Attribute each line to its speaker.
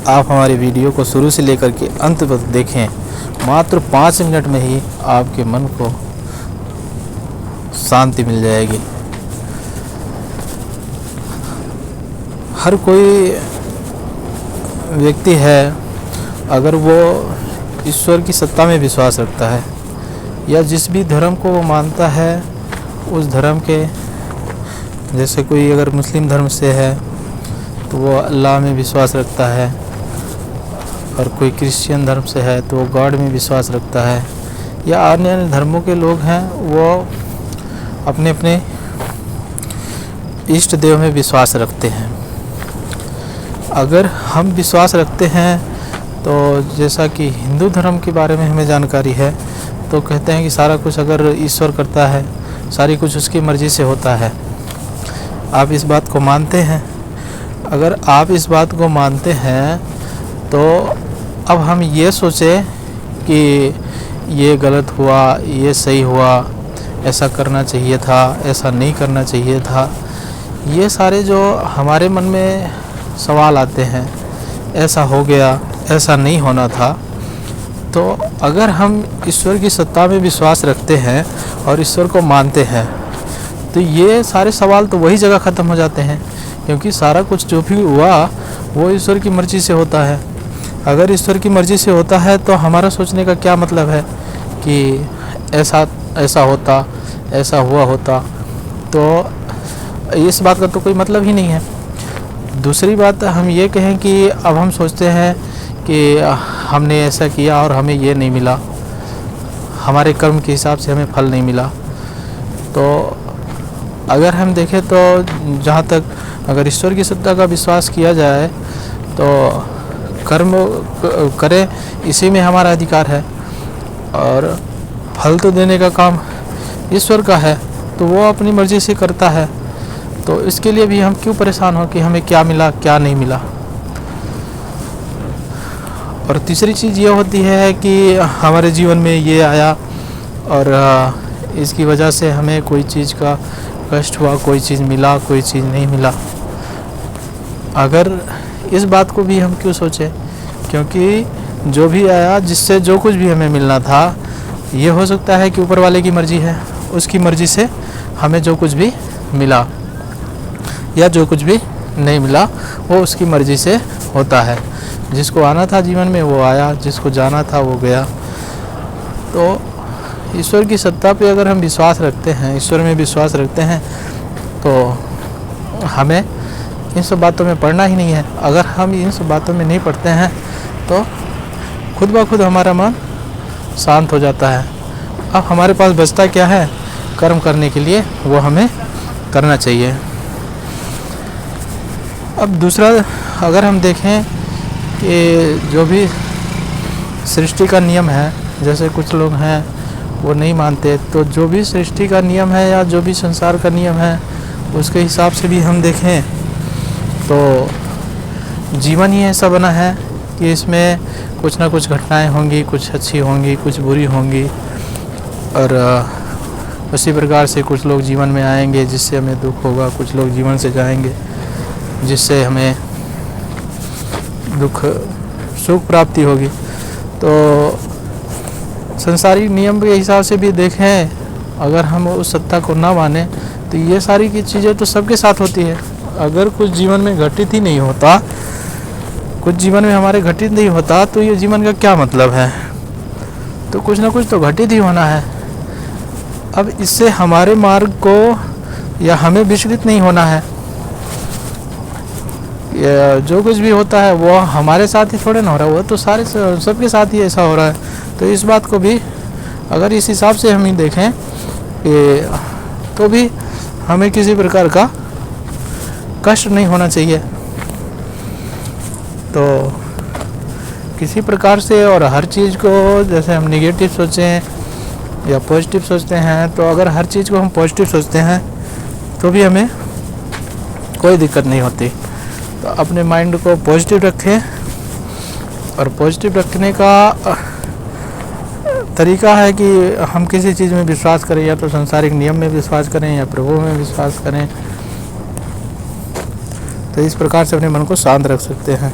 Speaker 1: आप हमारी वीडियो को शुरू से लेकर के अंत तक देखें। मात्र 5 मिनट में ही आपके मन को शांति मिल जाएगी। हर कोई व्यक्ति है, अगर वो ईश्वर की सत्ता में विश्वास रखता है या जिस भी धर्म को वो मानता है उस धर्म के, जैसे कोई अगर मुस्लिम धर्म से है तो वो अल्लाह में विश्वास रखता है, और कोई क्रिश्चियन धर्म से है तो वो गॉड में विश्वास रखता है, या अन्य अन्य धर्मों के लोग हैं वो अपने अपने इष्ट देव में विश्वास रखते हैं। अगर हम विश्वास रखते हैं तो जैसा कि हिंदू धर्म के बारे में हमें जानकारी है तो कहते हैं कि सारा कुछ अगर ईश्वर करता है, सारी कुछ उसकी मर्ज़ी से होता है। आप इस बात को मानते हैं? अगर आप इस बात को मानते हैं तो अब हम ये सोचें कि ये गलत हुआ, ये सही हुआ, ऐसा करना चाहिए था, ऐसा नहीं करना चाहिए था। ये सारे जो हमारे मन में सवाल आते हैं, ऐसा हो गया, ऐसा नहीं होना था। तो अगर हम ईश्वर की सत्ता में विश्वास रखते हैं और ईश्वर को मानते हैं तो ये सारे सवाल तो वही जगह ख़त्म हो जाते हैं, क्योंकि सारा कुछ जो भी हुआ वो ईश्वर की मर्ज़ी से होता है। अगर ईश्वर की मर्ज़ी से होता है तो हमारा सोचने का क्या मतलब है कि ऐसा होता, ऐसा हुआ होता, तो इस बात का तो कोई मतलब ही नहीं है। दूसरी बात हम ये कहें कि अब हम सोचते हैं कि हमने ऐसा किया और हमें ये नहीं मिला, हमारे कर्म के हिसाब से हमें फल नहीं मिला। तो अगर हम देखें तो जहाँ तक अगर ईश्वर की सत्ता का विश्वास किया जाए तो कर्म करें, इसी में हमारा अधिकार है, और फल तो देने का काम ईश्वर का है, तो वो अपनी मर्ज़ी से करता है। तो इसके लिए भी हम क्यों परेशान हो कि हमें क्या मिला क्या नहीं मिला। और तीसरी चीज़ ये होती है कि हमारे जीवन में ये आया और इसकी वजह से हमें कोई चीज़ का कष्ट हुआ, कोई चीज़ मिला, कोई चीज़ नहीं मिला। अगर इस बात को भी हम क्यों सोचें, क्योंकि जो भी आया, जिससे जो कुछ भी हमें मिलना था, ये हो सकता है कि ऊपर वाले की मर्ज़ी है, उसकी मर्ज़ी से हमें जो कुछ भी मिला या जो कुछ भी नहीं मिला वो उसकी मर्ज़ी से होता है। जिसको आना था जीवन में वो आया, जिसको जाना था वो गया। तो ईश्वर की सत्ता पे अगर हम विश्वास रखते हैं, ईश्वर में विश्वास रखते हैं, तो हमें इन सब बातों में पढ़ना ही नहीं है। अगर हम इन सब बातों में नहीं पढ़ते हैं तो खुद ब खुद हमारा मन शांत हो जाता है। अब हमारे पास बचता क्या है? कर्म करने के लिए वो हमें करना चाहिए। अब दूसरा, अगर हम देखें कि जो भी सृष्टि का नियम है, जैसे कुछ लोग हैं वो नहीं मानते, तो जो भी सृष्टि का नियम है या जो भी संसार का नियम है उसके हिसाब से भी हम देखें तो जीवन ही ऐसा बना है कि इसमें कुछ ना कुछ घटनाएं होंगी, कुछ अच्छी होंगी, कुछ बुरी होंगी, और उसी प्रकार से कुछ लोग जीवन में आएंगे जिससे हमें दुख होगा, कुछ लोग जीवन से जाएंगे जिससे हमें सुख प्राप्ति होगी। तो संसारिक नियम के हिसाब से भी देखें, अगर हम उस सत्ता को ना माने तो ये सारी की चीज़ें तो सबके साथ होती है। अगर कुछ जीवन में घटित ही नहीं होता, कुछ जीवन में हमारे घटित नहीं होता तो ये जीवन का क्या मतलब है? तो कुछ ना कुछ तो घटित ही होना है। अब इससे हमारे मार्ग को या हमें विचलित नहीं होना है। जो कुछ भी होता है वो हमारे साथ ही थोड़े ना हो रहा है, वो तो सारे सबके साथ ही ऐसा हो रहा है। तो इस बात को भी अगर इस हिसाब से हम ही देखें तो भी हमें किसी प्रकार का कष्ट नहीं होना चाहिए। तो किसी प्रकार से, और हर चीज़ को जैसे हम नेगेटिव सोचें या पॉजिटिव सोचते हैं, तो अगर हर चीज़ को हम पॉजिटिव सोचते हैं तो भी हमें कोई दिक्कत नहीं होती। तो अपने माइंड को पॉजिटिव रखें, और पॉजिटिव रखने का तरीका है कि हम किसी चीज़ में विश्वास करें, या तो संसारिक नियम में विश्वास करें या प्रभु में विश्वास करें। तो इस प्रकार से अपने मन को शांत रख सकते हैं।